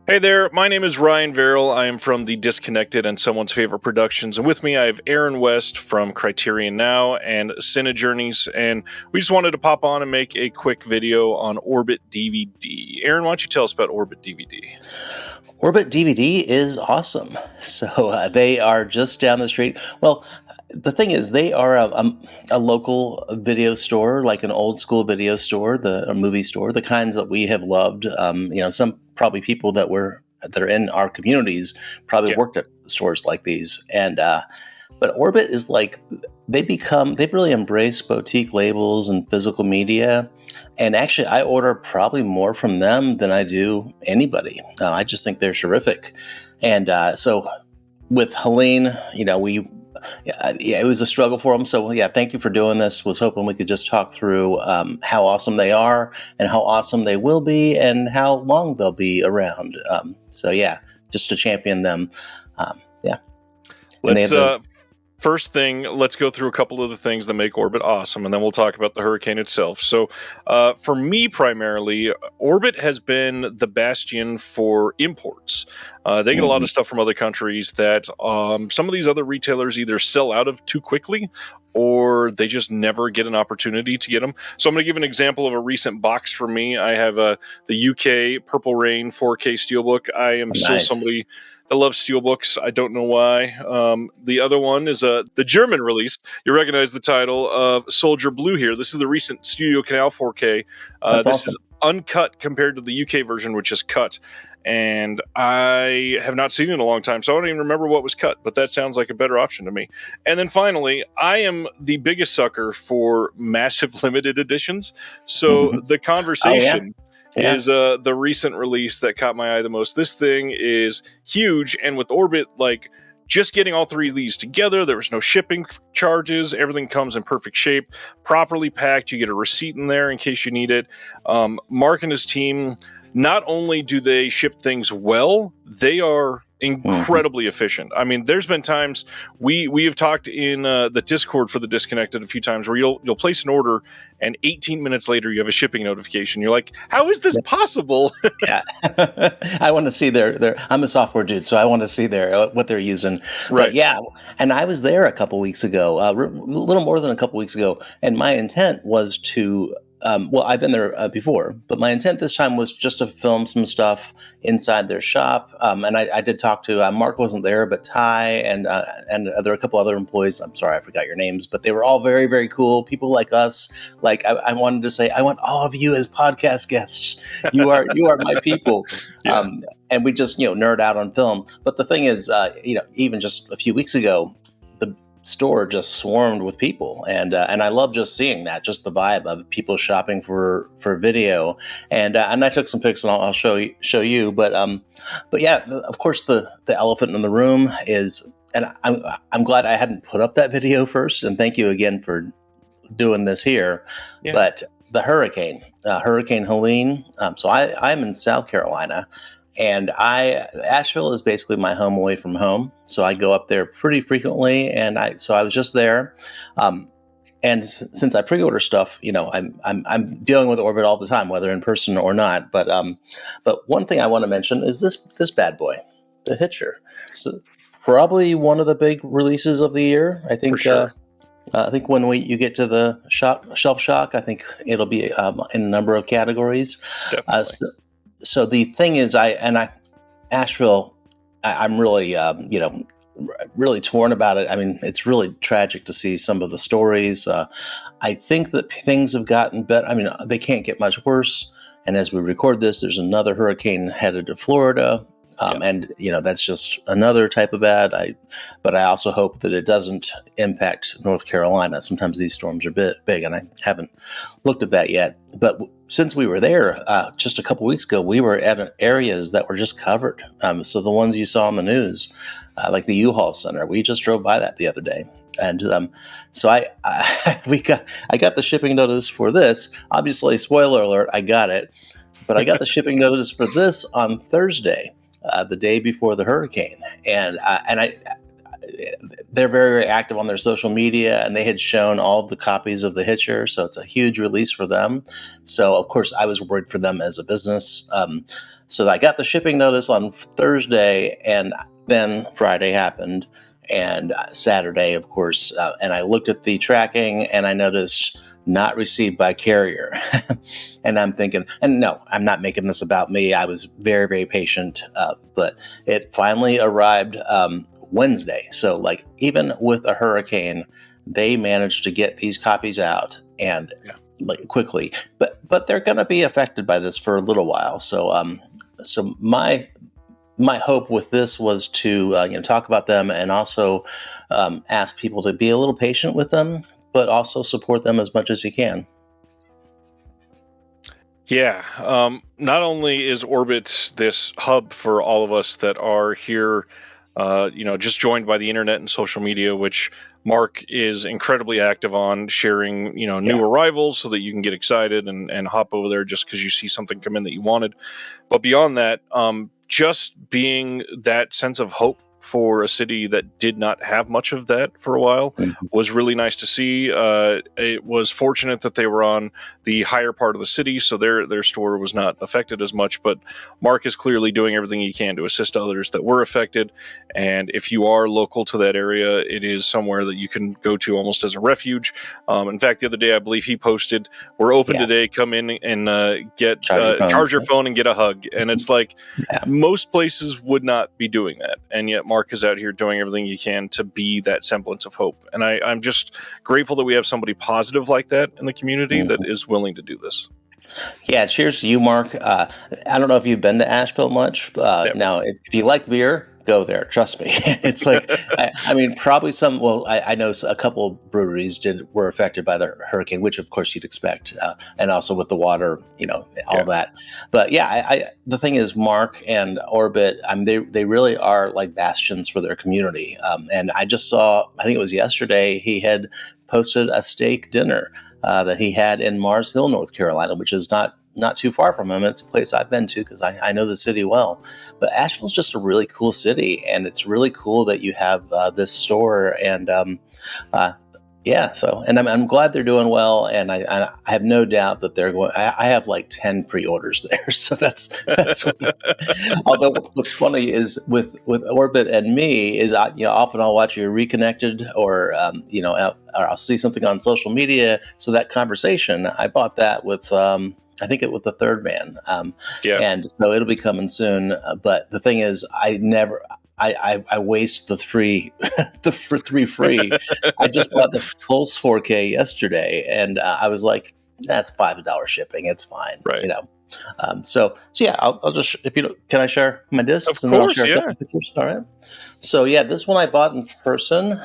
Hey there, my name is Ryan Verrill. I am from the Disconnected and Someone's Favorite Productions, and with me I have Aaron West from Criterion Now and Cine Journeys, and we just wanted to pop on and make a quick video on Orbit DVD. Aaron, why don't you tell us about Orbit DVD? Orbit DVD is awesome. So they are just down the street. Well, the thing is, they are a local video store, like an old school video store, a movie store, the kinds that we have loved. Some probably people that are in our communities probably Yeah. worked at stores like these. But Orbit is like they've really embraced boutique labels and physical media. And actually, I order probably more from them than I do anybody. I just think they're terrific. And so with Helene, it was a struggle for them. So yeah, thank you for doing this. Was hoping we could just talk through how awesome they are and how awesome they will be and how long they'll be around. So yeah, just to champion them. Yeah. First thing, let's go through a couple of the things that make Orbit awesome, and then we'll talk about the Hurricane itself. So, for me, primarily, Orbit has been the bastion for imports. They get a lot of stuff from other countries that some of these other retailers either sell out of too quickly or they just never get an opportunity to get them. So I'm going to give an example of a recent box for me. I have the UK Purple Rain 4K Steelbook. I am still somebody that loves steelbooks. I don't know why. The other one is the German release. You recognize the title of Soldier Blue here. This is the recent Studio Canal 4K. This awesome. is uncut compared to the UK version, which is cut. And I have not seen it in a long time, so I don't even remember what was cut, but that sounds like a better option to me. And then finally, I am the biggest sucker for massive limited editions. So the conversation... is the recent release that caught my eye the most. This thing is huge, and with Orbit, like, just getting all three of these together, there was no shipping charges. Everything comes in perfect shape, properly packed. You get a receipt in there in case you need it. Mark and his team, not only do they ship things well, they are incredibly efficient. I mean, there's been times we have talked in the Discord for the Disconnected a few times where you'll place an order and 18 minutes later you have a shipping notification. You're like, how is this possible? Yeah. I want to see I'm a software dude, so I want to see what they're using. Right. But yeah, and I was there a couple weeks ago, a little more than a couple weeks ago, and my intent was to I've been there before, but my intent this time was just to film some stuff inside their shop. And I did talk to Mark wasn't there, but Ty and there are a couple other employees. I'm sorry, I forgot your names, but they were all very, very cool people like us. Like I wanted to say, I want all of you as podcast guests. You are my people. Yeah. And we just nerd out on film. But the thing is, even just a few weeks ago, the store just swarmed with people, and I love just seeing that, just the vibe of people shopping for video, and I took some pics, and I'll show you. But yeah, of course the elephant in the room is, and I'm glad I hadn't put up that video first, and thank you again for doing this here. Yeah. But the Hurricane Helene. So I'm in South Carolina. And Asheville is basically my home away from home, so I go up there pretty frequently. And I was just there, and since I pre-order stuff, I'm dealing with Orbit all the time, whether in person or not. But one thing I want to mention is this bad boy, the Hitcher. So probably one of the big releases of the year, I think. For sure. I think when you get to the shelf shock, I think it'll be in a number of categories. Definitely. So the thing is, Asheville, I'm really, really torn about it. I mean, it's really tragic to see some of the stories. I think that things have gotten better. I mean, they can't get much worse. And as we record this, there's another hurricane headed to Florida. And, that's just another type of bad. But I also hope that it doesn't impact North Carolina. Sometimes these storms are big, and I haven't looked at that yet. But since we were there just a couple weeks ago, we were at areas that were just covered. So the ones you saw on the news, like the U-Haul Center, we just drove by that the other day. And so I got the shipping notice for this. Obviously, spoiler alert, I got it. But I got the shipping notice for this on Thursday. The day before the hurricane, and they're very, very active on their social media, and they had shown all the copies of The Hitcher, so it's a huge release for them. So of course I was worried for them as a business. So I got the shipping notice on Thursday, and then Friday happened, and Saturday, of course, and I looked at the tracking, and I noticed not received by carrier. And I'm thinking, and no, I'm not making this about me. I was very, very patient, but it finally arrived Wednesday. So like even with a hurricane, they managed to get these copies out and like quickly, but they're going to be affected by this for a little while. So my hope with this was to talk about them, and also ask people to be a little patient with them, but also support them as much as you can. Yeah. Not only is Orbit this hub for all of us that are here, just joined by the internet and social media, which Mark is incredibly active on, sharing, new arrivals so that you can get excited and hop over there just because you see something come in that you wanted. But beyond that, just being that sense of hope for a city that did not have much of that for a while was really nice to see. It was fortunate that they were on the higher part of the city, so their store was not affected as much, but Mark is clearly doing everything he can to assist others that were affected. And if you are local to that area, it is somewhere that you can go to almost as a refuge. In fact, the other day, I believe he posted, "We're open today, come in and charge your phone and get a hug." And it's like, most places would not be doing that, and yet Mark is out here doing everything he can to be that semblance of hope. And I'm just grateful that we have somebody positive like that in the community that is willing to do this. Yeah, cheers to you, Mark. I don't know if you've been to Asheville much. Now, if you like beer, go there. Trust me. It's like, I mean, probably some. Well, I know a couple breweries were affected by the hurricane, which of course you'd expect, and also with the water, all that. But yeah, the thing is, Mark and Orbit, they really are like bastions for their community. And I just saw, I think it was yesterday, he had posted a steak dinner that he had in Mars Hill, North Carolina, which is not too far from him. It's a place I've been to because I know the city well. But Asheville's just a really cool city, and it's really cool that you have this store. And so, and I'm glad they're doing well, and I have no doubt that they're going. I have like 10 pre-orders there, so that's. Although what's funny is with Orbit and me is often I'll watch you Reconnected, or I'll see something on social media. So that conversation, I bought that with. I think with the Third Man, and so it'll be coming soon. But the thing is, I waste the three free. I just bought the Pulse 4K yesterday, and I was like, that's $5 shipping. It's fine, right? So yeah, I'll just can I share my discs? Of course, then I'll share pictures. All right. So yeah, this one I bought in person.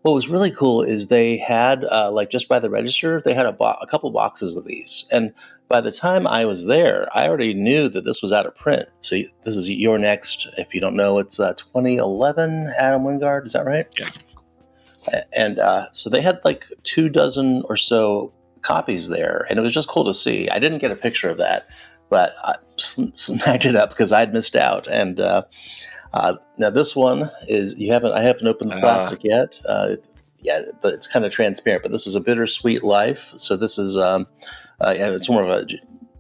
What was really cool is they had, just by the register, they had a couple boxes of these. And by the time I was there, I already knew that this was out of print. So this is Your Next. If you don't know, it's 2011 Adam Wingard. Is that right? Yeah. And so they had like 24 or so copies there. And it was just cool to see. I didn't get a picture of that, but I snagged it up because I'd missed out. And now this one is I haven't opened the plastic yet. It's kind of transparent, but this is A Bittersweet Life. So this is it's more of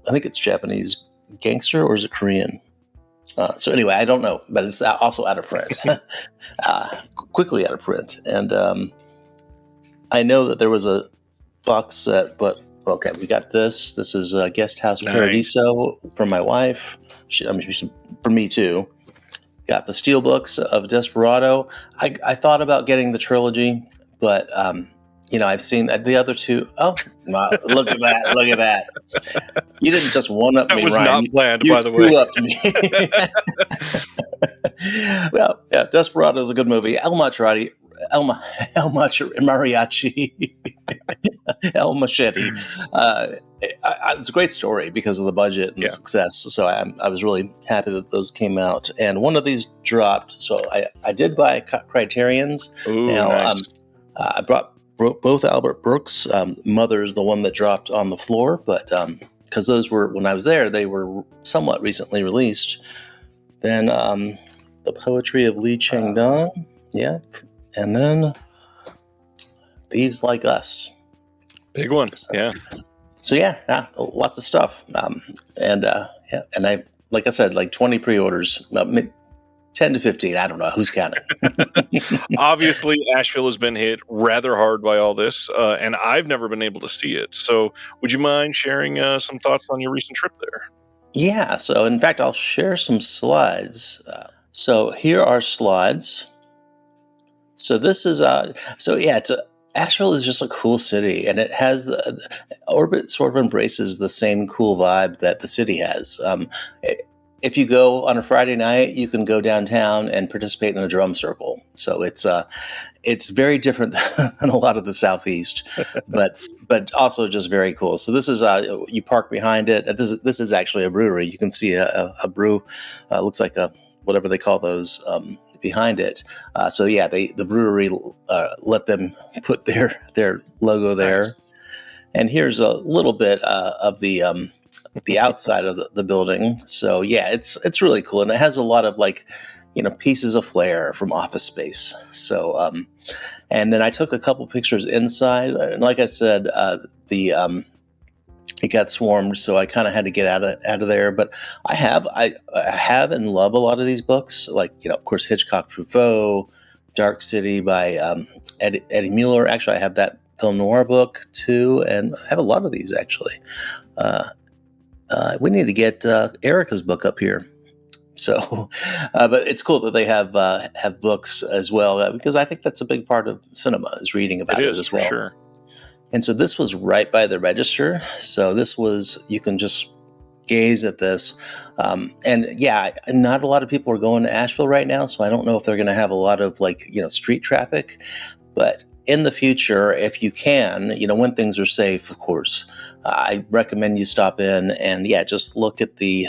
I think it's Japanese gangster, or is it Korean? So anyway, I don't know, but it's also out of print, quickly out of print. And I know that there was a box set, but okay, we got this. This is Guest House Paradiso for my wife. For me too. Got the steelbooks of Desperado. I thought about getting the trilogy, but I've seen the other two. Oh, wow, look at that! Look at that! You didn't just one up me, Ryan. That was not planned, by the way. You up to me. Well, yeah, Desperado is a good movie. El Mariachi, El Machete. It's a great story because of the budget and the success. So I was really happy that those came out. And one of these dropped. So I did buy Criterion's. Ooh, nice. I brought both Albert Brooks. Mother's the one that dropped on the floor, but because those were, when I was there, they were somewhat recently released. Then the Poetry of Lee Chang-dong. Yeah. And then Thieves Like Us. Big one. So, Yeah. yeah, lots of stuff. And I, like I said, like 20 pre-orders, 10 to 15. I don't know who's counting. Obviously, Asheville has been hit rather hard by all this, and I've never been able to see it. So, would you mind sharing some thoughts on your recent trip there? Yeah. So in fact, I'll share some slides. So here are slides. So this is Asheville is just a cool city, and it has the Orbit sort of embraces the same cool vibe that the city has. If you go on a Friday night, you can go downtown and participate in a drum circle. So it's very different than a lot of the Southeast, but also just very cool. So this is you park behind it. This is actually a brewery. You can see a brew. Looks like a whatever they call those. Behind it. So yeah, the brewery let them put their logo there. Nice. And here's a little bit of the outside of the building. So yeah, it's really cool, and it has a lot of pieces of flair from Office Space. So and then I took a couple pictures inside, and like I said, it got swarmed, so I kind of had to get out of there. But I have and love a lot of these books, like of course Hitchcock Truffaut, Dark City by Eddie Mueller. Actually, I have that film noir book too, and I have a lot of these actually. We need to get Erica's book up here. So, but it's cool that they have books as well, because I think that's a big part of cinema is reading about it as well. For sure. And so this was right by the register. So you can just gaze at this. And yeah, not a lot of people are going to Asheville right now. So I don't know if they're going to have a lot of street traffic. But in the future, if you can, when things are safe, of course, I recommend you stop in and just look at the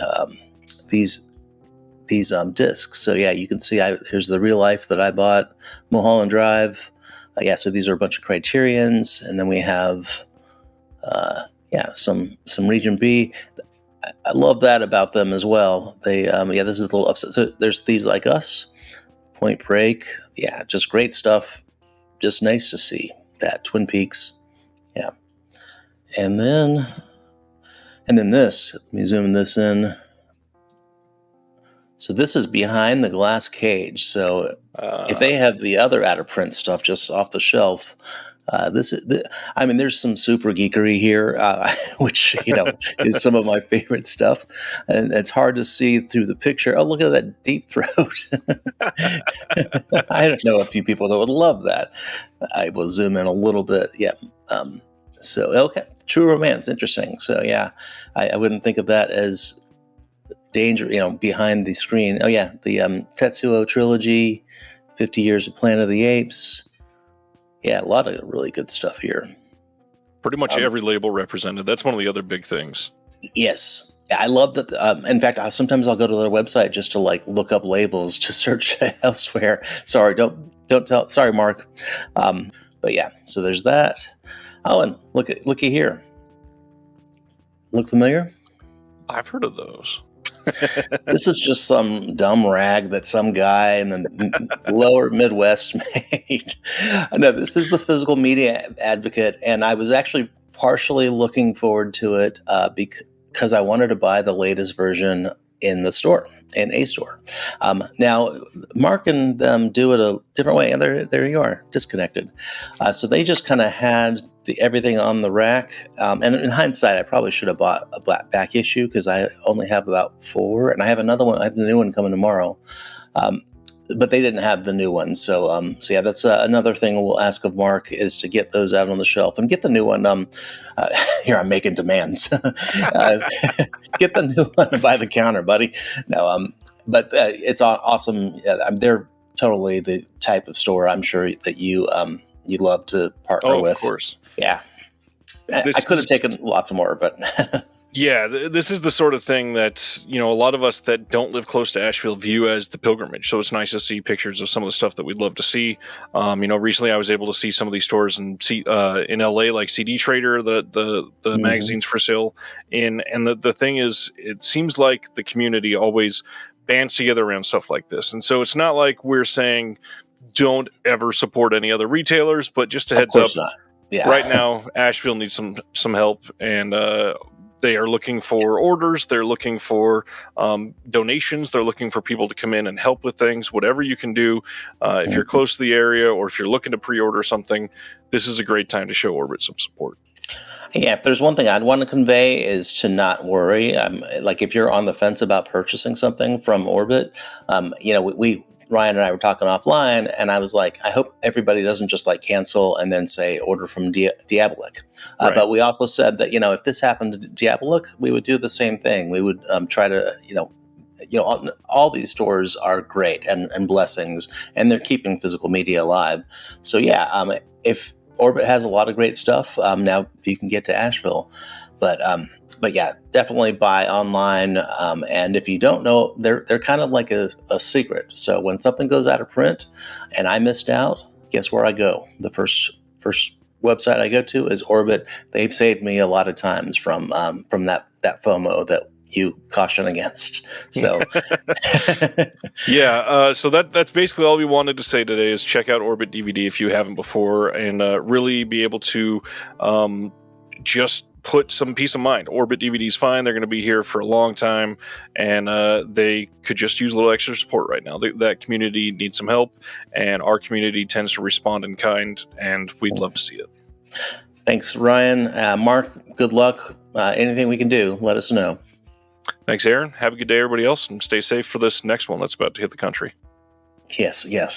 these discs. So yeah, you can see here's the real life that I bought, Mulholland Drive. So these are a bunch of Criterions, and then we have, some Region B. I love that about them as well. They, this is a little upset. So there's Thieves Like Us, Point Break. Yeah, just great stuff. Just nice to see that. Twin Peaks. Yeah. And then this, let me zoom this in. So this is Behind the Glass Cage. So if they have the other out of print stuff just off the shelf, there's some super geekery here, which is some of my favorite stuff, and it's hard to see through the picture. Oh, look at that Deep Throat! I don't know a few people that would love that. I will zoom in a little bit. Yeah. So okay, True Romance, interesting. So yeah, I wouldn't think of that as danger, behind the screen. Oh yeah, the Tetsuo trilogy, 50 Years of Planet of the Apes. Yeah, a lot of really good stuff here. Pretty much every label represented. That's one of the other big things. Yes. I love that. In fact, sometimes I'll go to their website just to look up labels to search elsewhere. Sorry, don't tell. Sorry, Mark. But yeah, so there's that. Oh, and looky here. Look familiar? I've heard of those. This is just some dumb rag that some guy in the lower Midwest made. No, this is the Physical Media Advocate, and I was actually partially looking forward to it because I wanted to buy the latest version in the store, in a store. Now, Mark and them do it a different way, and there you are, disconnected. So they just kind of had everything on the rack. And in hindsight, I probably should have bought a back issue because I only have about 4, and I have another one. I have the new one coming tomorrow. But they didn't have the new one. So yeah, that's another thing we'll ask of Mark is to get those out on the shelf and get the new one. Here, I'm making demands. Get the new one by the counter, buddy. No, but it's awesome. They're totally the type of store I'm sure that you love to partner with. Of course. Yeah. I could have taken lots more, but yeah, this is the sort of thing that, a lot of us that don't live close to Asheville view as the pilgrimage. So it's nice to see pictures of some of the stuff that we'd love to see. Recently I was able to see some of these stores and see in LA, like CD Trader, the magazines for sale. And the thing is, it seems like the community always bands together around stuff like this. And so it's not like we're saying, don't ever support any other retailers, but just a Of heads up, course not. Yeah. right now Asheville needs some help, and they are looking for orders, they're looking for donations, they're looking for people to come in and help with things. Whatever you can do, if you're close to the area or if you're looking to pre-order something, this is a great time to show Orbit some support. Yeah, if there's one thing I'd want to convey is to not worry. Like if you're on the fence about purchasing something from Orbit, we Ryan and I were talking offline, and I was like, I hope everybody doesn't just like cancel and then say order from Diabolik. Right. But we also said that if this happened to Diabolik, we would do the same thing. We would try to all these stores are great and blessings, and they're keeping physical media alive. So yeah, if Orbit has a lot of great stuff now, if you can get to Asheville, but yeah, definitely buy online. And if you don't know, they're kind of like a secret. So when something goes out of print and I missed out, guess where I go? The first website I go to is Orbit. They've saved me a lot of times from that FOMO that you caution against. So yeah, so that's basically all we wanted to say today is check out Orbit DVD if you haven't before, and really be able to just put some peace of mind. Orbit DVD is fine. They're going to be here for a long time, and they could just use a little extra support right now. That community needs some help, and our community tends to respond in kind, and we'd love to see it. Thanks, Ryan. Mark, good luck. Anything we can do, let us know. Thanks, Aaron. Have a good day, everybody else, and stay safe for this next one that's about to hit the country. Yes, yeah.